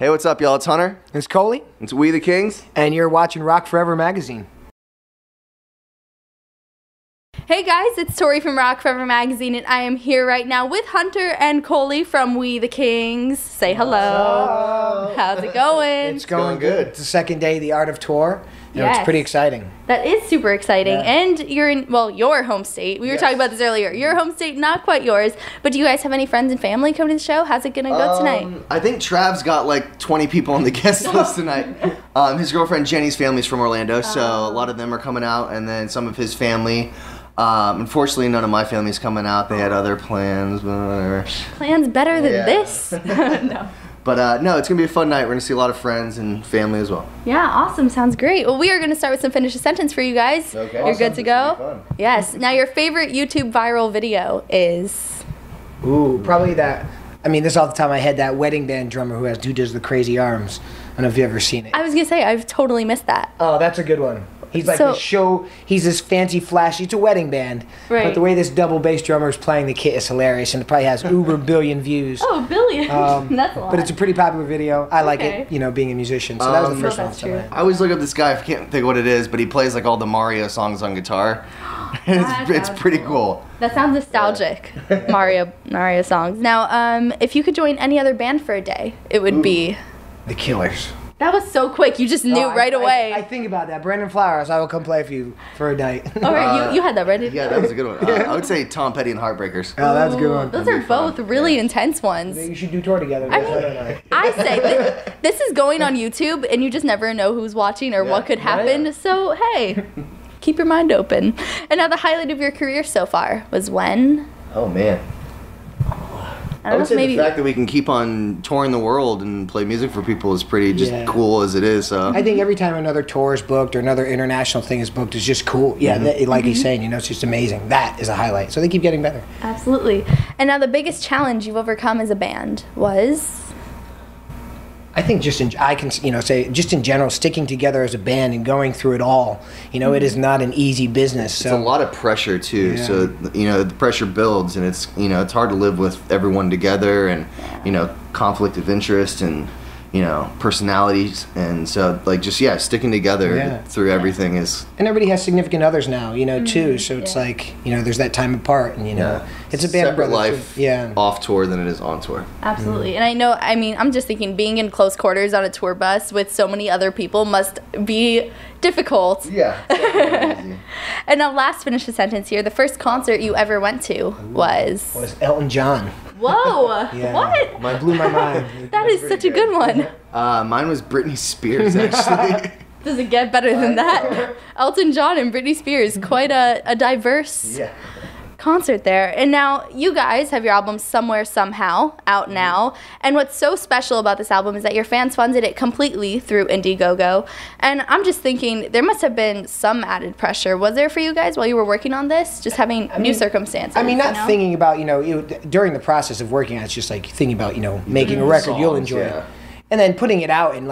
Hey, what's up, y'all? It's Hunter. It's Coley. It's We the Kings. And you're watching Rock Forever magazine. Hey guys, it's Tori from Rock Forever magazine, and I am here right now with Hunter and Coley from We the Kings. Say hello. How's it going? It's going good. It's the second day of the Art of Tour. Yes. It's pretty exciting. That is super exciting. Yeah. And you're in, well, your home state. We were talking about this earlier. Your home state, not quite yours. But do you guys have any friends and family coming to the show? How's it going to go tonight? I think Trav's got like 20 people on the guest list tonight. His girlfriend Jenny's family's from Orlando, so a lot of them are coming out, and then some of his family. Unfortunately, none of my family's coming out. They had other plans, but whatever. Plans better than this? No. But no, it's going to be a fun night. We're going to see a lot of friends and family as well. Yeah, awesome. Sounds great. Well, we are going to start with some Finish a Sentence for you guys. Okay. You're Awesome. good to go? This will be fun. Yes. Now, your favorite YouTube viral video is? Ooh, probably that. I mean, this is off the top of my head, that wedding band drummer who does the crazy arms. I don't know if you've ever seen it. I was going to say, I've totally missed that. Oh, that's a good one. He's like this show, he's this fancy flashy, it's a wedding band. Right. But the way this double bass drummer is playing the kit is hilarious, and it probably has uber billion views. Oh, billion. That's a lot. But it's a pretty popular video. I like it, you know, being a musician. So that was the first one. that's true. I always look up this guy. I can't think of what it is, but he plays like all the Mario songs on guitar. it's pretty cool. That sounds nostalgic. Mario songs. Now, if you could join any other band for a day, it would be? The Killers. That was so quick. You just knew right away. I think about that. Brandon Flowers, I will come play for you for a night. All right, you had that ready. Yeah, that was a good one. I would say Tom Petty and Heartbreakers. Oh, that's a good one. Those are both really intense ones. You should do tour together. I say this is going on YouTube, and you just never know who's watching or what could happen. Yeah. So hey, keep your mind open. And now the highlight of your career so far was when? Oh man. I would say the fact that we can keep on touring the world and play music for people is pretty cool as it is. So I think every time another tour is booked or another international thing is booked is just cool. Yeah, like he's saying, you know, it's just amazing. That is a highlight. So they keep getting better. Absolutely. And now the biggest challenge you've overcome as a band was? I think just in general, sticking together as a band and going through it all. You know, it is not an easy business. It's a lot of pressure too. Yeah. So you know, the pressure builds, and it's it's hard to live with everyone together, and conflict of interest and personalities, and so sticking together through everything is. And everybody has significant others now, too. So it's like there's that time apart, and it's a band separate life, off tour than it is on tour. Absolutely, and I'm just thinking being in close quarters on a tour bus with so many other people must be difficult. Yeah. And now, last finish the sentence here. The first concert you ever went to was Elton John. Whoa! Yeah. What? Mine blew my mind. That is such a good one. Mine was Britney Spears, actually. Does it get better than that? Elton John and Britney Spears, quite a diverse concert there. And now you guys have your album Somewhere Somehow out now, and what's so special about this album is that your fans funded it completely through Indiegogo. And I'm just thinking there must have been some added pressure. Was there for you guys while you were working on this, just having new circumstances? I mean, not thinking about during the process of working on it, it's just like thinking about making a record you'll enjoy it. And then putting it out and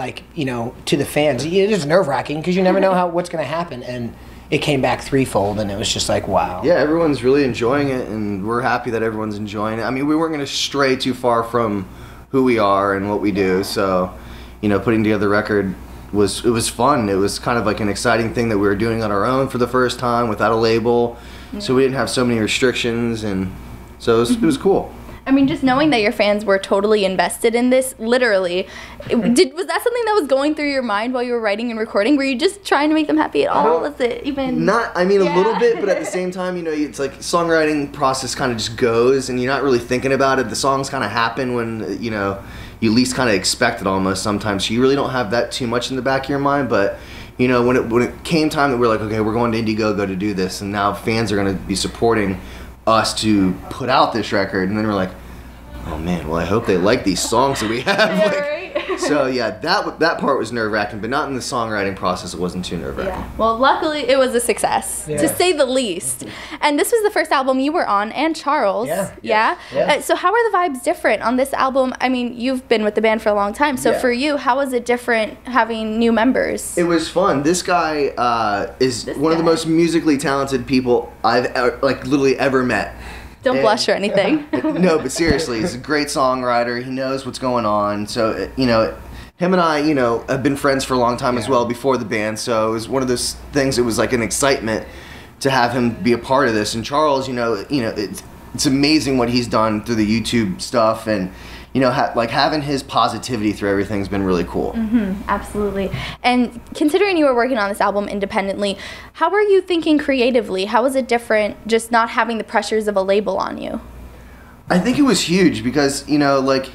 to the fans, it is nerve-wracking because you never know what's going to happen. And it came back threefold, and it was just like, wow. Yeah, everyone's really enjoying it, and we're happy that everyone's enjoying it. I mean, we weren't going to stray too far from who we are and what we do, so, putting together the record was fun. It was kind of like an exciting thing that we were doing on our own for the first time without a label, so we didn't have so many restrictions, and so it was cool. I mean, just knowing that your fans were totally invested in this, literally, was that something that was going through your mind while you were writing and recording? Were you just trying to make them happy at all? Was it even... A little bit, but at the same time, it's like songwriting process kind of just goes, and you're not really thinking about it. The songs kind of happen when, you least kind of expect it almost sometimes. So you really don't have that too much in the back of your mind, but... when it came time that we're like, okay, we're going to Indiegogo to do this, and now fans are going to be supporting us to put out this record, and then we're like, oh man, well I hope they like these songs that we have. Right. So yeah, that part was nerve-wracking, but not in the songwriting process. It wasn't too nerve-wracking. Yeah. Well, luckily it was a success, to say the least. And this was the first album you were on, and Charles. Yeah. So how are the vibes different on this album? I mean, you've been with the band for a long time, so for you, how was it different having new members? It was fun. This guy is one of the most musically talented people I've literally ever met. Don't blush or anything. No, but seriously, he's a great songwriter. He knows what's going on. So, him and I, you know, have been friends for a long time as well before the band. So it was one of those things. It was like an excitement to have him be a part of this. And Charles, you know, it's amazing what he's done through the YouTube stuff, and you know, like having his positivity through everything's been really cool. Absolutely. And considering you were working on this album independently, how were you thinking creatively? How was it different just not having the pressures of a label on you? I think it was huge because, you know, like,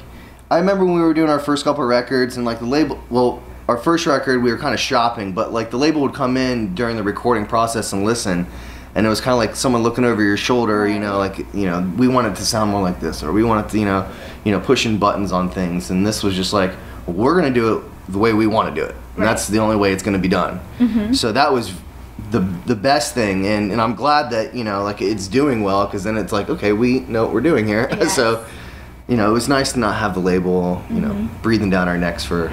I remember when we were doing our first couple of records and like the label, well, our first record we were kind of shopping, but like the label would come in during the recording process and listen. And it was kind of like someone looking over your shoulder, you know, like, you know, we want it to sound more like this, or we want it to, you know, pushing buttons on things. And this was just like, well, we're going to do it the way we want to do it. And that's the only way it's going to be done. So that was the best thing. And I'm glad that, you know, like it's doing well, because then it's like, okay, we know what we're doing here. Yes. So, you know, it was nice to not have the label, you know, breathing down our necks for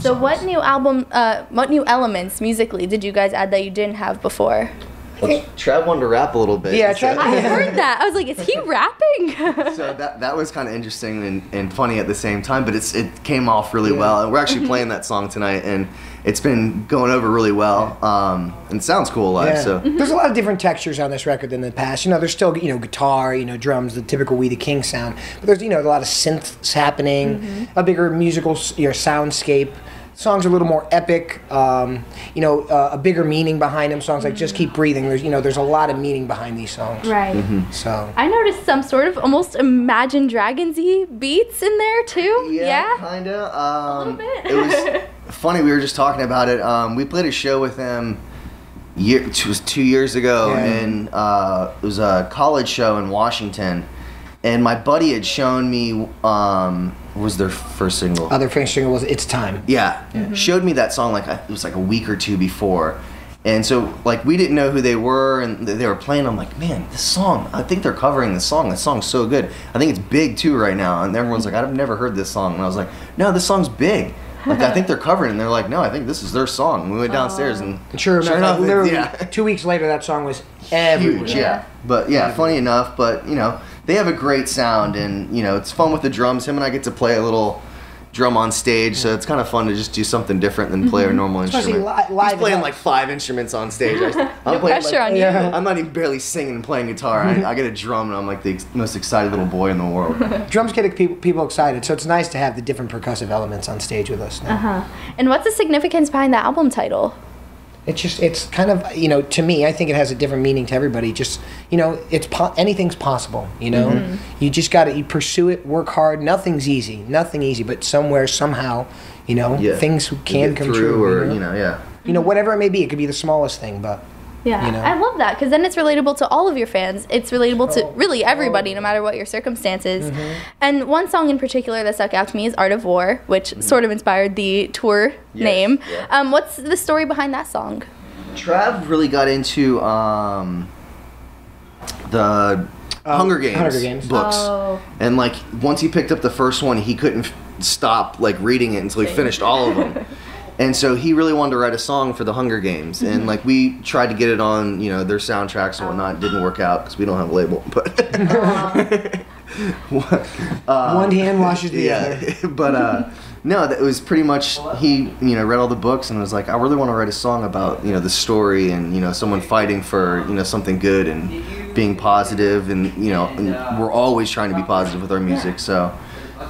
So what new elements musically did you guys add that you didn't have before? Well, Trav wanted to rap a little bit. Yeah, Trav. I heard that. I was like, is he rapping? So that was kind of interesting and funny at the same time, but it came off really well. And we're actually playing that song tonight, and it's been going over really well. And it sounds cool live. Yeah. So there's a lot of different textures on this record than the past. You know, there's still, you know, guitar, you know, drums, the typical We the King sound. But there's, you know, a lot of synths happening, a bigger musical, you know, soundscape. Songs are a little more epic, you know, a bigger meaning behind them. Songs like Just Keep Breathing, there's a lot of meaning behind these songs. Right. So I noticed some sort of almost Imagine Dragons-y beats in there too. Yeah? Kinda. A little bit. It was funny, we were just talking about it. We played a show with them, it was 2 years ago, and it was a college show in Washington. And my buddy had shown me, what was their first single? Their first single was It's Time. Yeah. Showed me that song, like, it was like a week or two before. And so, like, we didn't know who they were, and they were playing. I'm like, man, this song, I think they're covering this song. This song's so good. I think it's big, too, right now. And everyone's like, I've never heard this song. And I was like, no, this song's big. Like, I think they're covering it. And they're like, no, I think this is their song. And we went downstairs, and Sure enough, literally yeah. 2 weeks later, that song was everywhere. Huge, yeah. But, yeah, funny enough, but, you know, they have a great sound, and, you know, it's fun with the drums. Him and I get to play a little drum on stage, so it's kind of fun to just do something different than play a normal instrument. Live He's playing like 5 instruments on stage. I'm playing pressure like, on you. I'm not even barely singing and playing guitar. I get a drum, and I'm like the most excited little boy in the world. Drums get people excited, so it's nice to have the different percussive elements on stage with us now. And what's the significance behind the album title? It's kind of, you know, to me, I think it has a different meaning to everybody. Just, you know, anything's possible, you know? You just got to, you pursue it, work hard. Nothing easy, but somewhere, somehow, you know, things can come true. Or, you know, You know, whatever it may be, it could be the smallest thing, but... Yeah, you know. I love that, because then it's relatable to all of your fans. It's relatable to really everybody, no matter what your circumstances. And one song in particular that stuck out to me is Art of War, which sort of inspired the tour name. Yeah. What's the story behind that song? Trav really got into the Hunger Games books. And, like, once he picked up the first one, he couldn't stop, like, reading it until he finished all of them. And so he really wanted to write a song for the Hunger Games, and like we tried to get it on, you know, their soundtracks and whatnot. It didn't work out because we don't have a label. But one hand washes the other. But no, that was pretty much he, you know, read all the books and was like, I really want to write a song about, you know, the story and, you know, someone fighting for, you know, something good and being positive, and, you know, and we're always trying to be positive with our music. So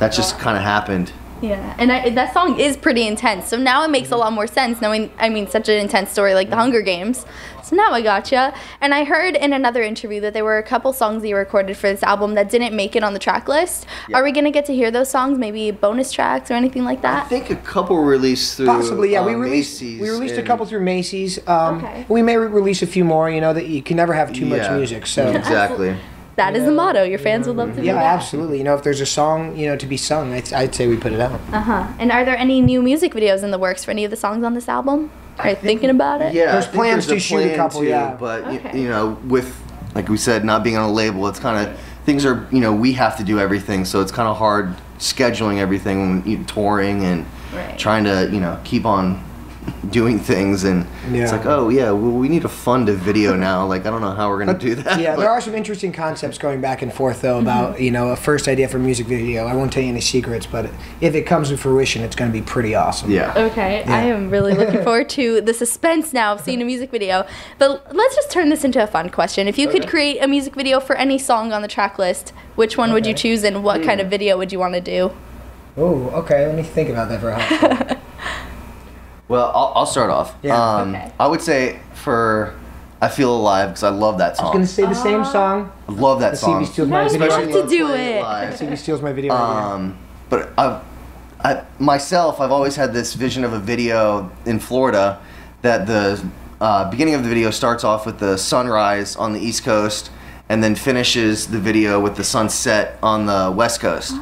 that just kind of happened. Yeah, and that song is pretty intense, so now it makes a lot more sense knowing, I mean, such an intense story like the Hunger Games. So now I gotcha. And I heard in another interview that there were a couple songs that you recorded for this album that didn't make it on the track list. Yeah. Are we going to get to hear those songs, maybe bonus tracks or anything like that? I think a couple were released through possibly, yeah. We released a couple through Macy's. We may release a few more, you know, that you can never have too much music. So exactly. That is the motto. Your fans would love to hear that. Yeah, absolutely. You know, if there's a song, you know, to be sung, I'd say we put it out. And are there any new music videos in the works for any of the songs on this album? Are you thinking about it? Yeah, there's plans to shoot a couple, But, you know, with, like we said, not being on a label, it's kind of, things are, you know, we have to do everything, so it's kind of hard scheduling everything when touring and trying to, you know, keep on doing things, and it's like, oh yeah, well, we need to fund a video now. Like, I don't know how we're gonna do that. Yeah, there are some interesting concepts going back and forth though about a first idea for a music video. I won't tell you any secrets, but if it comes to fruition, it's going to be pretty awesome. Yeah. Okay, I am really looking forward to the suspense now of seeing a music video. But let's just turn this into a fun question. If you could create a music video for any song on the track list, which one would you choose, and what kind of video would you want to do? Oh, okay. Let me think about that for a hot. Well, I'll start off. Yeah. I would say for I Feel Alive, because I love that song. I was going to say the same song. I love that song. CB steals my Now you video. have to do it. CB steals my video idea. But I've always had this vision of a video in Florida that the beginning of the video starts off with the sunrise on the East Coast and then finishes the video with the sunset on the West Coast.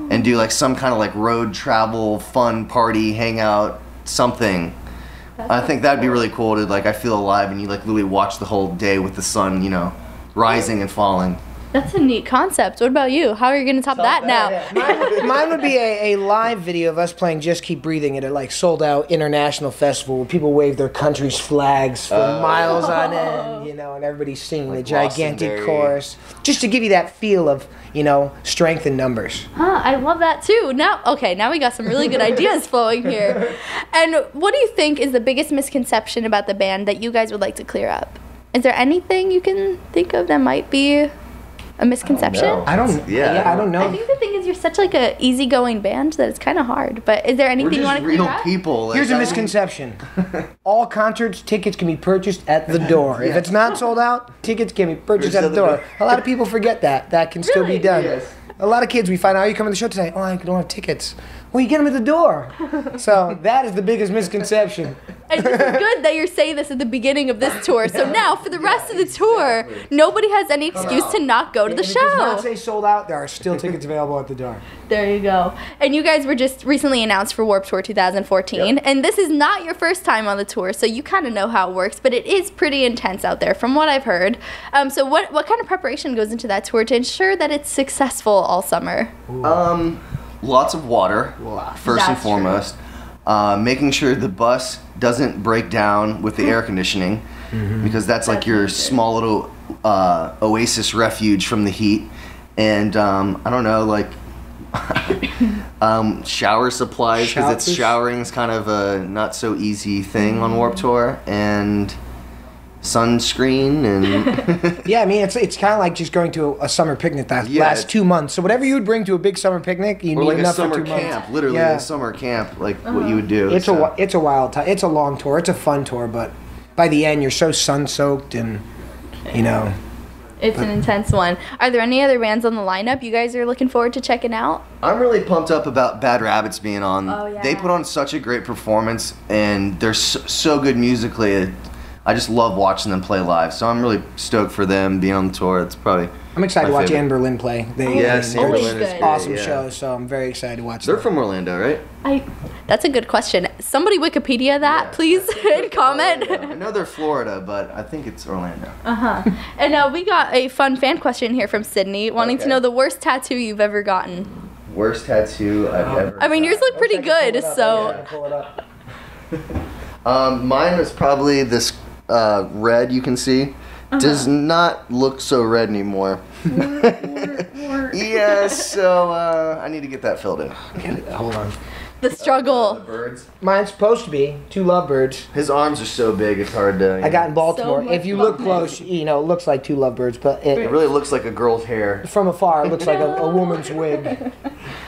And do like some kind of like road travel, fun party, hangout, something. I think that'd be really cool to like I Feel Alive and you like literally watch the whole day with the sun, rising and falling. That's a neat concept. What about you? How are you going to top that now? Mine would be a live video of us playing Just Keep Breathing at a like sold out international festival where people wave their country's flags for miles on end, and everybody's singing Like the gigantic Glastonbury. chorus. Just to give you that feel of, strength in numbers. Huh, I love that too. Now we got some really good ideas flowing here. And what do you think is the biggest misconception about the band that you guys would like to clear up? Is there anything you can think of that might be a misconception? I don't know. I think the thing is you're such like a easygoing band that it's kind of hard. But is there anything you want to clear real up? people. Here's a misconception. All concerts, tickets can be purchased at the door. If it's not sold out, tickets can be purchased at the door. A lot of people forget that. That can still be Really? done. Yes. A lot of kids, we find out, you come to the show today, oh, I don't have tickets. Well, you get them at the door. So that is the biggest misconception. And this is good that you're saying this at the beginning of this tour. So now, for the rest of the tour, nobody has any excuse to not go to the If it does not show. say sold out, there are still tickets available at the door. There you go. And you guys were just recently announced for Warped Tour 2014. And this is not your first time on the tour, so you kind of know how it works. But it is pretty intense out there, from what I've heard. So what kind of preparation goes into that tour to ensure that it's successful all summer? Lots of water, first and That's foremost. Making sure the bus doesn't break down with the air conditioning, because that's like your small little oasis refuge from the heat. And I don't know, like shower supplies, because it's showering is kind of a not so easy thing on Warped Tour, and sunscreen and Yeah, I mean, it's kind of like just going to a summer picnic that lasts 2 months. So whatever you would bring to a big summer picnic, you or need like a enough summer for 2 months. camp, literally Yeah. a summer camp, like what you would do. It's a wild time. It's a long tour. It's a fun tour, but by the end, you're so sun-soaked and, It's an intense one. Are there any other bands on the lineup you guys are looking forward to checking out? I'm really pumped up about Bad Rabbits being on. Oh, yeah. They put on such a great performance, and they're so good musically. I just love watching them play live, so I'm really stoked for them being on the tour. It's probably I'm excited to my watch favorite. Anne Berlin play. Yes, Anne they're Berlin is just great, awesome yeah. show, so I'm very excited to watch They're them. from Orlando, right? That's a good question. Somebody Wikipedia that, please, and comment. I know they're Florida, but I think it's Orlando. And we got a fun fan question here from Sydney, wanting to Okay. know the worst tattoo you've ever gotten. Worst tattoo I've ever. I mean, yours look pretty good, so. Mine was probably this red you can see. Does not look so red anymore. Yes, so I need to get that filled in. Hold on. The struggle. The birds. Mine's supposed to be 2 lovebirds. His arms are so big, it's hard to. I got in Baltimore. much If you look fun. close, it looks like 2 lovebirds, but It really looks like a girl's hair. from afar, it looks like a woman's wig.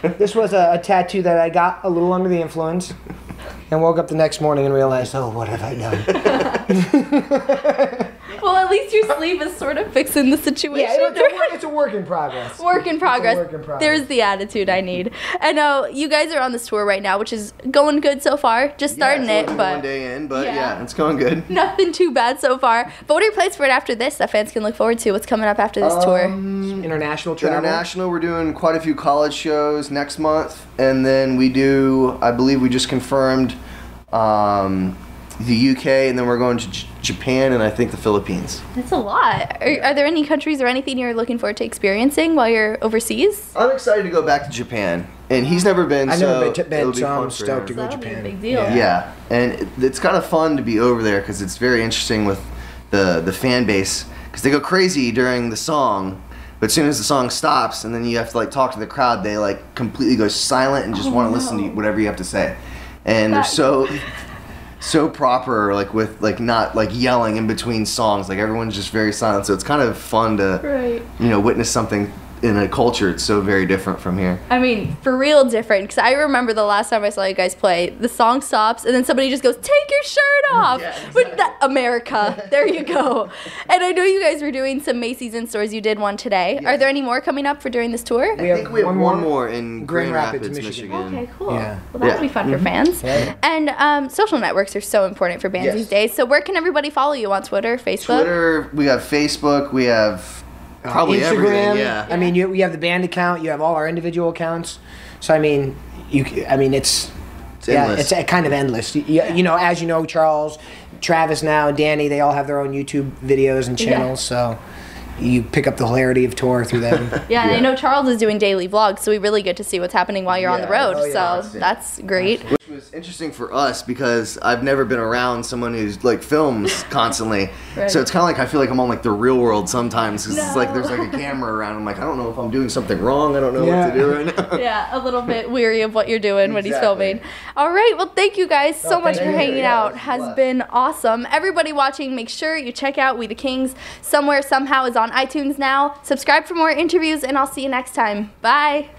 This was a tattoo that I got a little under the influence, and woke up the next morning and realized, oh, what have I done? Well, at least your sleeve is sort of fixing the situation. Yeah, it's a work in progress. Work in progress. work in progress. There's the attitude I need. I know you guys are on this tour right now, which is going good so far. Just starting Yeah, it's it, only but one day in, but Yeah. yeah, it's going good. nothing too bad so far. But what are your plans for it after this that fans can look forward to? What's coming up after this tour? International travel. International, we're doing quite a few college shows next month, and then we do, I believe we just confirmed the UK, and then we're going to Japan and I think the Philippines. That's a lot. Are there any countries or anything you're looking forward to experiencing while you're overseas? I'm excited to go back to Japan. and he's never been. I've so never been, it'll be so fun I'm for stoked to him. go to That'll be a Japan. big deal. Yeah, and it's kind of fun to be over there because it's very interesting with the fan base because they go crazy during the song, but as soon as the song stops and then you have to like talk to the crowd, they like completely go silent and just want to listen to whatever you have to say, and they're so proper, like with like not like yelling in between songs, like everyone's just very silent, so it's kind of fun to witness something in a culture it's so very different from here. I mean, for real different, because I remember the last time I saw you guys play, the song stops and then somebody just goes, take your shirt off. Yeah, exactly. With that, America, there you go. And I know you guys were doing some Macy's in-stores. You did one today. Yeah. Are there any more coming up for during this tour? I think we have one more in Grand Rapids, Michigan. Okay, cool. Yeah. Well, that'll be fun for fans. Yeah. And social networks are so important for bands Yes. these days. So where can everybody follow you? On Twitter, Facebook? Twitter, we have Facebook, we have probably everything. Yeah. I mean, you have the band account. You have all our individual accounts. So I mean, it's endless. it's kind of endless. You know, as you know, Charles, Travis now, Danny, they all have their own YouTube videos and channels. So you pick up the hilarity of tour through them. Yeah, and I know Charles is doing daily vlogs, so we really get to see what's happening while you're on the road. So that's great. Which was interesting for us because I've never been around someone who's like films constantly. Right. So it's kind of like I feel like I'm on like the real world sometimes because it's like there's like a camera around. I'm like, I don't know if I'm doing something wrong. I don't know what to do right now. Yeah, a little bit weary of what you're doing when he's Exactly. filming. All right, well, thank you guys so much for thank you. hanging Yeah, out. it was a Has blast. been awesome. Everybody watching, make sure you check out We the Kings. Somewhere Somehow is on iTunes now. Subscribe for more interviews, and I'll see you next time. Bye.